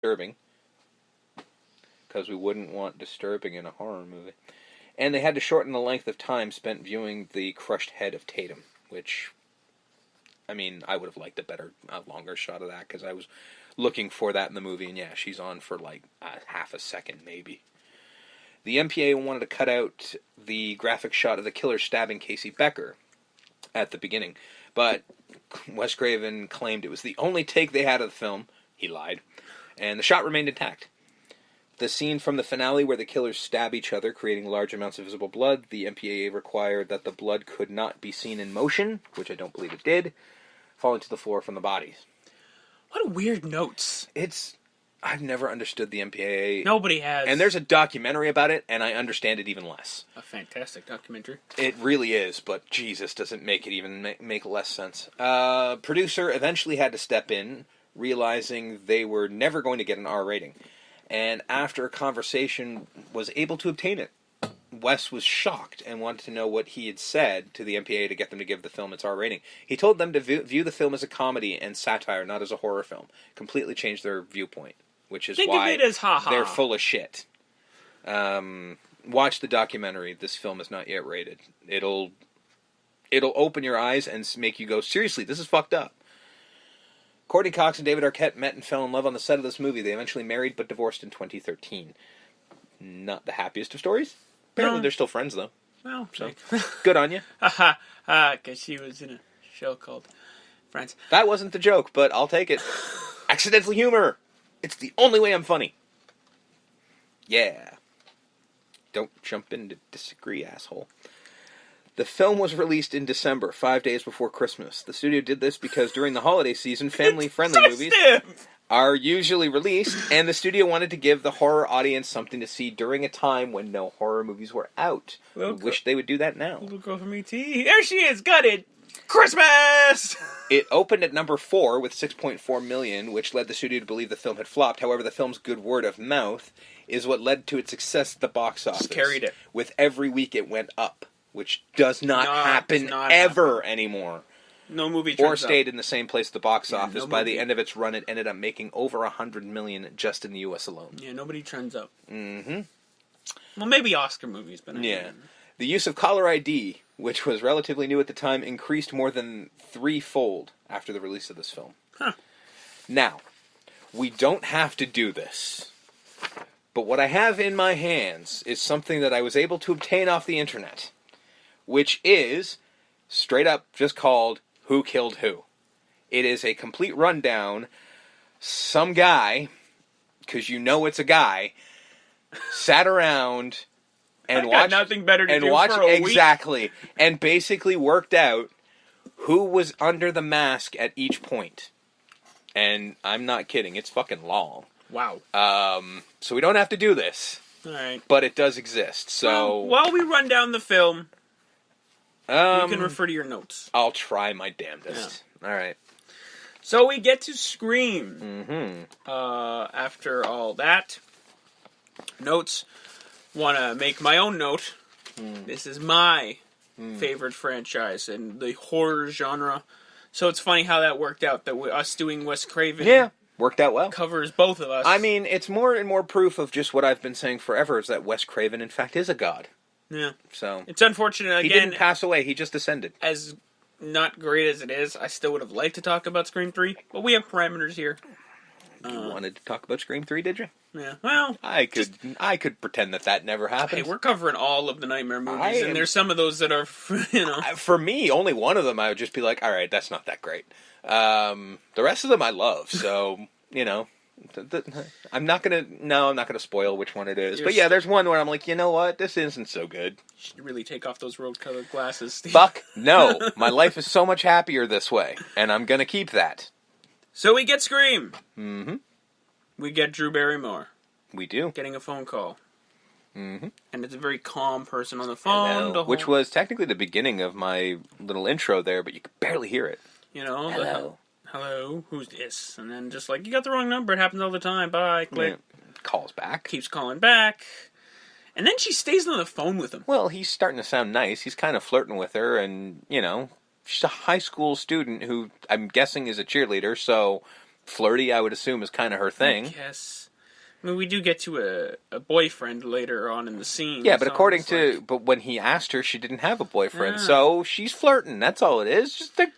disturbing. Because we wouldn't want disturbing in a horror movie. And they had to shorten the length of time spent viewing the crushed head of Tatum, which, I mean, I would have liked a longer shot of that, because I was looking for that in the movie, and yeah, she's on for like half a second, maybe. The MPA wanted to cut out the graphic shot of the killer stabbing Casey Becker at the beginning, but Wes Craven claimed it was the only take they had of the film. He lied. And the shot remained intact. The scene from the finale where the killers stab each other, creating large amounts of visible blood, the MPAA required that the blood could not be seen in motion, which I don't believe it did, falling to the floor from the bodies. What weird notes. I've never understood the MPAA. Nobody has. And there's a documentary about it, and I understand it even less. A fantastic documentary. It really is, but Jesus, does it make it even make less sense. Producer eventually had to step in, realizing they were never going to get an R rating. And after a conversation, was able to obtain it. Wes was shocked and wanted to know what he had said to the MPAA to get them to give the film its R rating. He told them to view the film as a comedy and satire, not as a horror film. Completely changed their viewpoint, which is why they're full of shit. Watch the documentary. This film is not yet rated. It'll open your eyes and make you go, seriously, this is fucked up. Courtney Cox and David Arquette met and fell in love on the set of this movie. They eventually married but divorced in 2013. Not the happiest of stories. Apparently they're still friends, though. Well, so good on you. Because she was in a show called Friends. That wasn't the joke, but I'll take it. Accidental humor. It's the only way I'm funny. Yeah. Don't jump in to disagree, asshole. The film was released in December, 5 days before Christmas. The studio did this because during the holiday season, family-friendly movies are usually released, and the studio wanted to give the horror audience something to see during a time when no horror movies were out. I wish they would do that now. Little girl from E.T. There she is! Got it! Christmas! It opened at number 4 with $6.4 million, which led the studio to believe the film had flopped. However, the film's good word of mouth is what led to its success at the box office. Just carried it. With every week it went up, which does not happen ever anymore. No movie or stayed in the same place at the box office. By the end of its run, it ended up making over $100 million just in the U.S. alone. Yeah, nobody trends up. Mm-hmm. Well, maybe Oscar movies, but yeah. The use of caller ID, which was relatively new at the time, increased more than threefold after the release of this film. Huh. Now, we don't have to do this, but what I have in my hands is something that I was able to obtain off the internet, which is straight up just called Who Killed Who. It is a complete rundown. Some guy, because you know it's a guy, sat around and watched nothing better to do for a week. And basically worked out who was under the mask at each point. And I'm not kidding, it's fucking long. Wow. So we don't have to do this. All right. But it does exist. So while we run down the film, you can refer to your notes. I'll try my damnedest. Yeah. All right. So we get to Scream. Mm-hmm. After all that, notes. Want to make my own note. This is my favorite franchise in the horror genre. So it's funny how that worked out. That us doing Wes Craven, worked out well. Covers both of us. I mean, it's more and more proof of just what I've been saying forever: is that Wes Craven, in fact, is a god. Yeah. So it's unfortunate. Again, he didn't pass away; he just ascended. As not great as it is, I still would have liked to talk about Scream 3, but we have parameters here. You wanted to talk about Scream 3, did you? Yeah. Well, I could pretend that never happened. Hey, we're covering all of the Nightmare movies, and there's some of those that are, For me, only one of them I would just be like, all right, that's not that great. The rest of them I love, so, I'm not gonna spoil which one it is. But yeah, there's one where I'm like, you know what, this isn't so good. You should really take off those road-colored glasses, Steve. Fuck no. My life is so much happier this way, and I'm gonna keep that. So we get Scream. Mm-hmm. We get Drew Barrymore. We do. Getting a phone call. Mm-hmm. And it's a very calm person on the phone. Which was technically the beginning of my little intro there, but you could barely hear it. Hello. Hello, who's this? And then just like, you got the wrong number, it happens all the time, bye, click. Yeah. Calls back. Keeps calling back. And then she stays on the phone with him. Well, he's starting to sound nice. He's kind of flirting with her, and, she's a high school student who I'm guessing is a cheerleader, so flirty, I would assume, is kind of her thing. Yes. I mean, we do get to a boyfriend later on in the scene. Yeah, but so according it's to... like, But when he asked her, she didn't have a boyfriend. Yeah. So she's flirting. That's all it is. Just a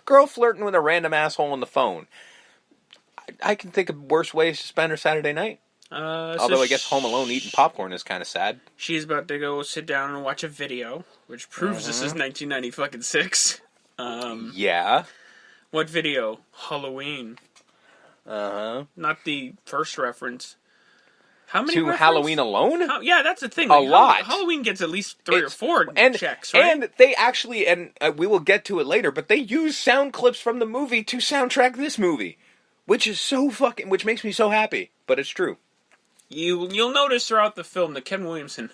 girl flirting with a random asshole on the phone. I can think of worse ways to spend her Saturday night. Although I guess Home Alone eating popcorn is kind of sad. She's about to go sit down and watch a video, which proves this is 1996. Yeah. What video? Halloween. Uh-huh. Not the first reference. How many To reference? Halloween Alone? Yeah, that's the thing. A lot. Halloween gets at least 3 or 4 and, checks, right? And they actually, and we will get to it later, but they use sound clips from the movie to soundtrack this movie. Which is which makes me so happy. But it's true. You'll notice throughout the film that Kevin Williamson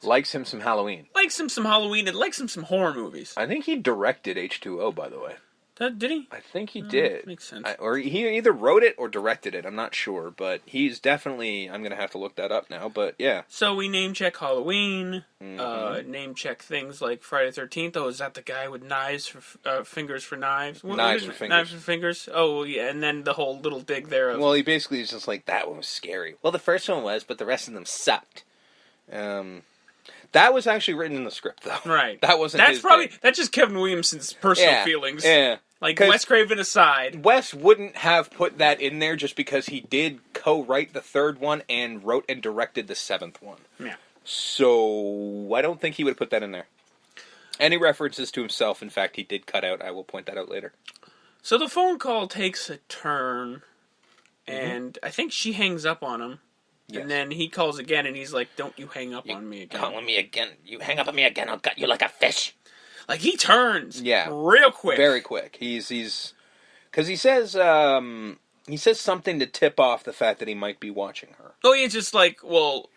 Likes him some Halloween. likes him some Halloween and likes him some horror movies. I think he directed H2O, by the way. Did he? I think he did. Makes sense. Or he either wrote it or directed it. I'm not sure. But he's definitely... I'm going to have to look that up now. But yeah. So we name check Halloween. Name check things like Friday the 13th. Oh, is that the guy with knives for fingers for knives? Knives for fingers. Knives for fingers. Oh, yeah. And then the whole little dig there. Well, he basically is just like, that one was scary. Well, the first one was, but the rest of them sucked. That was actually written in the script, though. Right. That wasn't That's his probably... thing. That's just Kevin Williamson's personal feelings. Yeah. Like, Wes Craven aside. Wes wouldn't have put that in there just because he did co-write the third one and wrote and directed the 7th one. Yeah. So, I don't think he would have put that in there. Any references to himself, in fact, he did cut out. I will point that out later. So the phone call takes a turn, and I think she hangs up on him. Yes. And then he calls again, and he's like, don't you hang up on me again. Calling me again. You hang up on me again, I'll gut you like a fish. Like, he turns. Yeah. Real quick. Very quick. He's because he says something to tip off the fact that he might be watching her. Oh, he's just like, well,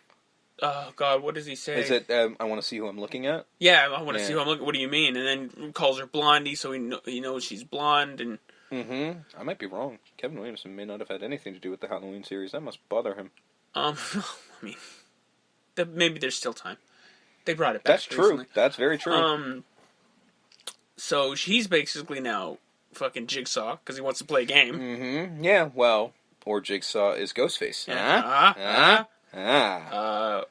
oh, God, what does he say? Is it, I want to see who I'm looking at? Yeah, I want to see who I'm looking at. What do you mean? And then calls her Blondie, so he knows she's blonde, and... I might be wrong. Kevin Williamson may not have had anything to do with the Halloween series. That must bother him. I mean, maybe there's still time. They brought it back. That's true. Recently. That's very true. So he's basically now fucking Jigsaw because he wants to play a game. Yeah, well, or Jigsaw is Ghostface.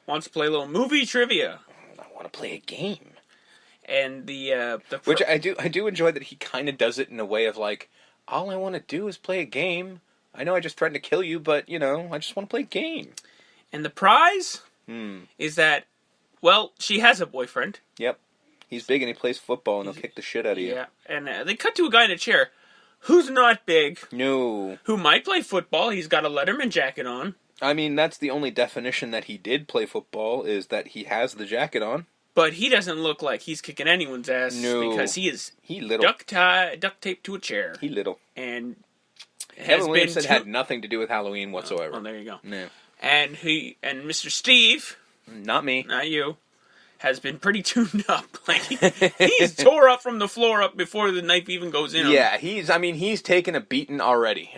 Wants to play a little movie trivia. I want to play a game. And which I do enjoy that he kind of does it in a way of like, all I want to do is play a game. I know I just threatened to kill you, but I just want to play a game. And the prize is that, well, she has a boyfriend. Yep. He's big and he plays football and he'll kick the shit out of you. Yeah, and they cut to a guy in a chair who's not big. No. Who might play football. He's got a Letterman jacket on. I mean, that's the only definition that he did play football, is that he has the jacket on. But he doesn't look like he's kicking anyone's ass because he little. duct taped to a chair. He little. And Kevin Williamson had nothing to do with Halloween whatsoever. Well, there you go. Yeah. And Mr. Steve, not me, not you, has been pretty tuned up. Like he's tore up from the floor up before the knife even goes in. Yeah, he's taken a beating already.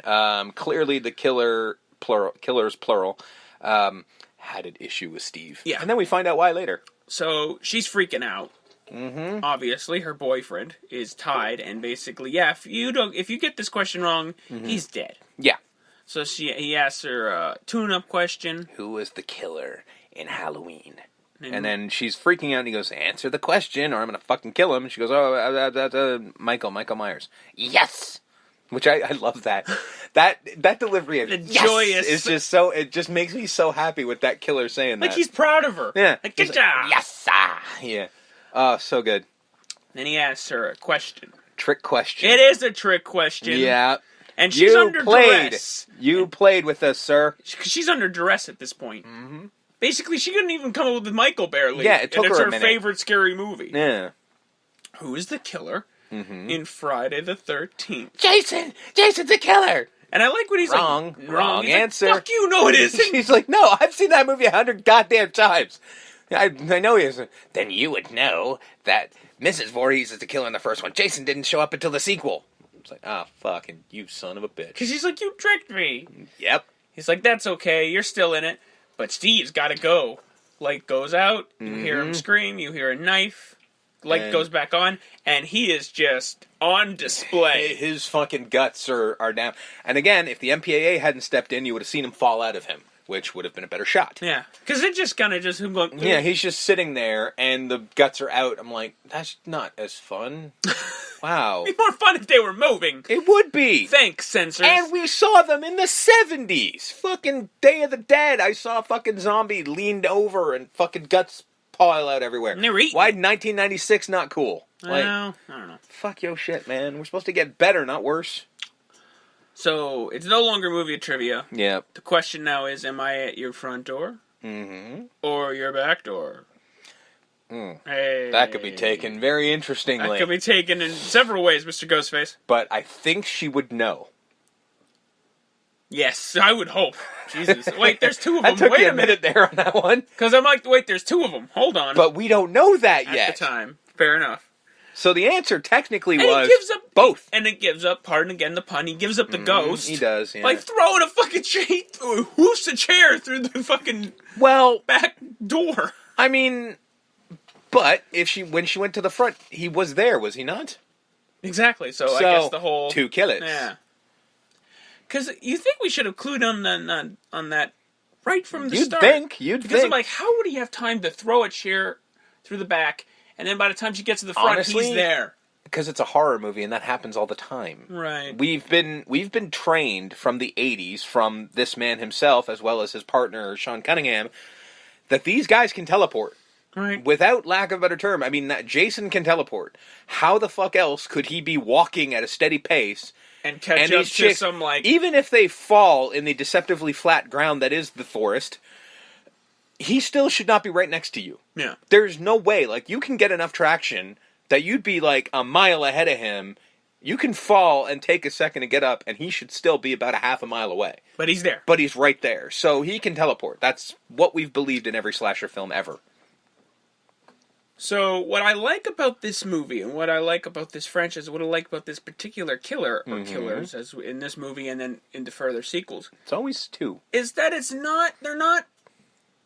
Clearly, the killers plural, had an issue with Steve. Yeah, and then we find out why later. So she's freaking out. Obviously, her boyfriend is tied, and basically, if you get this question wrong, he's dead. Yeah. So he asks her a tune-up question. Who was the killer in Halloween? And then she's freaking out, and he goes, answer the question, or I'm going to fucking kill him. And she goes, Michael Myers. Yes! Which I love that. That delivery of yes joyous is just so, it just makes me so happy with that killer saying that. Like he's proud of her. Yeah. Like, good job! Yes! Yeah. Oh, so good. Then he asks her a question. Trick question. It is a trick question. Yeah. And she's under duress. You played with us, sir. She's under duress at this point. Basically, she couldn't even come up with Michael barely. Yeah, it took her a minute. It's her favorite scary movie. Yeah. Who is the killer in Friday the 13th? Jason! Jason's the killer! And I like when he's wrong He's answer. Like, fuck you, no it isn't. She's like, no, I've seen that movie 100 goddamn times. I know he isn't. Then you would know that Mrs. Voorhees is the killer in the first one. Jason didn't show up until the sequel. It's like, fucking you son of a bitch. Because she's like, you tricked me. Yep. He's like, that's okay, you're still in it. But Steve's gotta go. Light goes out, you hear him scream, you hear a knife. light goes back on, and he is just on display. His fucking guts are down. And again, if the MPAA hadn't stepped in, you would have seen him fall out of him, which would have been a better shot. Yeah, because it just kind of just him going. Yeah, he's just sitting there, and the guts are out. I'm like, that's not as fun. Wow. It'd be more fun if they were moving. It would be. Thanks, censors. And we saw them in the 70s. Fucking Day of the Dead. I saw a fucking zombie leaned over and fucking guts pile out everywhere. And they were eating. Why 1996 not cool? Like, I don't know. Fuck your shit, man. We're supposed to get better, not worse. So, it's no longer movie trivia. Yep. The question now is, am I at your front door? Mm-hmm. Or your back door? Hey. That could be taken very interestingly. That could be taken in several ways, Mr. Ghostface. But I think she would know. Yes, I would hope. Jesus. Wait, there's two of them. That took Wait you a a minute there on that one. Because I'm like, wait, there's two of them. Hold on. But we don't know that yet. At the time. Fair enough. So the answer technically And was he gives up both. And it gives up, pardon again the pun, he gives up the ghost. He does, yeah. Like throwing a fucking chair, whoops a chair through the fucking back door. I mean, but when she went to the front, he was there, was he not? Exactly. So I guess the whole 2 kill it. Yeah. Because you think we should have clued on that right from the start. You'd because think. I'm like, how would he have time to throw a chair through the back, and then by the time she gets to the front, Honestly, he's there? Because it's a horror movie, and that happens all the time. Right. We've been trained from the 80s, from this man himself, as well as his partner, Sean Cunningham, that these guys can teleport. Right. Without lack of a better term. I mean, Jason can teleport. How the fuck else could he be walking at a steady pace and catch up to some, like... Even if they fall in the deceptively flat ground that is the forest, he still should not be right next to you. Yeah. There's no way. Like, you can get enough traction that you'd be, like, a mile ahead of him. You can fall and take a second to get up, and he should still be about a half a mile away. But he's there. But he's right there. So he can teleport. That's what we've believed in every slasher film ever. So, what I like about this movie, and what I like about this franchise, what I like about this particular killer, or killers, as in this movie and then into further sequels... It's always 2. ...is that they're not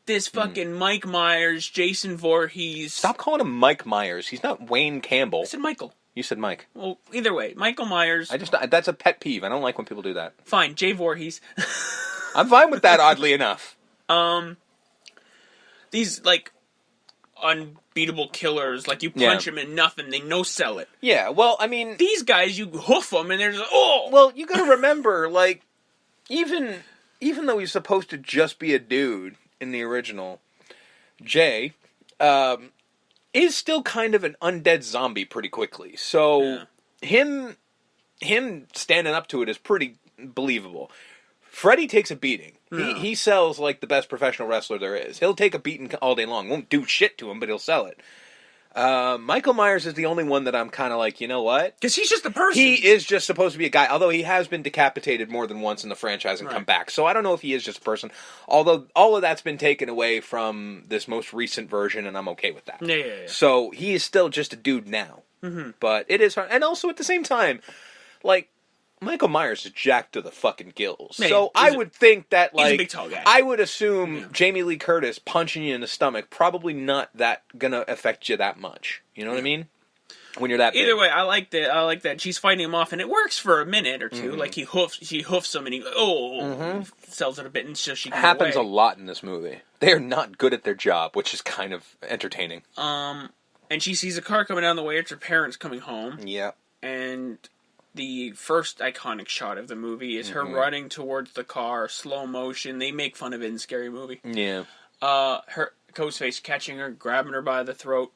this fucking Mike Myers, Jason Voorhees... Stop calling him Mike Myers. He's not Wayne Campbell. I said Michael. You said Mike. Well, either way, Michael Myers... That's a pet peeve. I don't like when people do that. Fine, Jay Voorhees. I'm fine with that, oddly enough. These, like... unbeatable killers, like you punch them and nothing, they no-sell it. Yeah, well, I mean... These guys, you hoof them and they're just, oh! Well, you gotta remember, like, even though he's supposed to just be a dude in the original, Jay, is still kind of an undead zombie pretty quickly. So, him standing up to it is pretty believable. Freddy takes a beating. He sells like the best professional wrestler there is. He'll take a beating all day long. Won't do shit to him, but he'll sell it. Michael Myers is the only one that I'm kind of like, you know what? Because he's just a person. He is just supposed to be a guy, although he has been decapitated more than once in the franchise and come back. So I don't know if he is just a person. Although all of that's been taken away from this most recent version, and I'm okay with that. Yeah. So he is still just a dude now. Mm-hmm. But it is hard. And also at the same time, like... Michael Myers is jacked to the fucking gills. Man, so I would think that, like... He's a big, tall guy. I would assume Jamie Lee Curtis punching you in the stomach probably not that gonna affect you that much. You know what I mean? When you're that big. Either way, I like that she's fighting him off, and it works for a minute or two. Like, she hoofs him, and he, sells it a bit, and so she can happens a lot in this movie. They are not good at their job, which is kind of entertaining. And she sees a car coming down the way. It's her parents coming home. Yeah. And... the first iconic shot of the movie is her running towards the car, slow motion. They make fun of it in Scary Movie. Yeah. Her Ghostface catching her, grabbing her by the throat,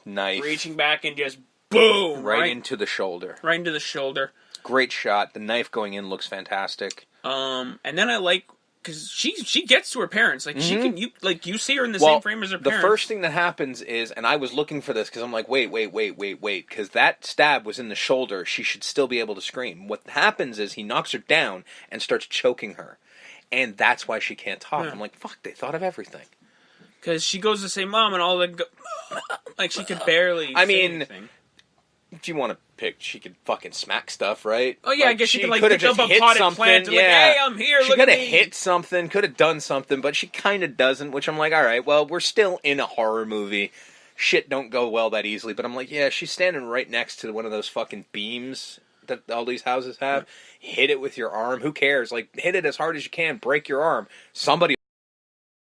knife, reaching back and just boom, right into the shoulder. Right into the shoulder. Great shot. The knife going in looks fantastic. And then I like because she gets to her parents. Like she can you see her in the same frame as her parents. The first thing that happens is, and I was looking for this because I'm like, wait, because that stab was in the shoulder. She should still be able to scream. What happens is he knocks her down and starts choking her, and that's why she can't talk. I'm like, fuck, they thought of everything. Because she goes to say mom and all the like she could barely. I mean, anything. If you want to pick, she could fucking smack stuff, right? Oh yeah, like, I guess she could like pick up a potted plant and like, hey, I'm here. She could have hit something, could have done something, but she kind of doesn't. Which I'm like, all right, well, we're still in a horror movie. shit don't go well that easily. But I'm like, yeah, she's standing right next to one of those fucking beams that all these houses have. Hit it with your arm. Who cares? Like, hit it as hard as you can. Break your arm. Somebody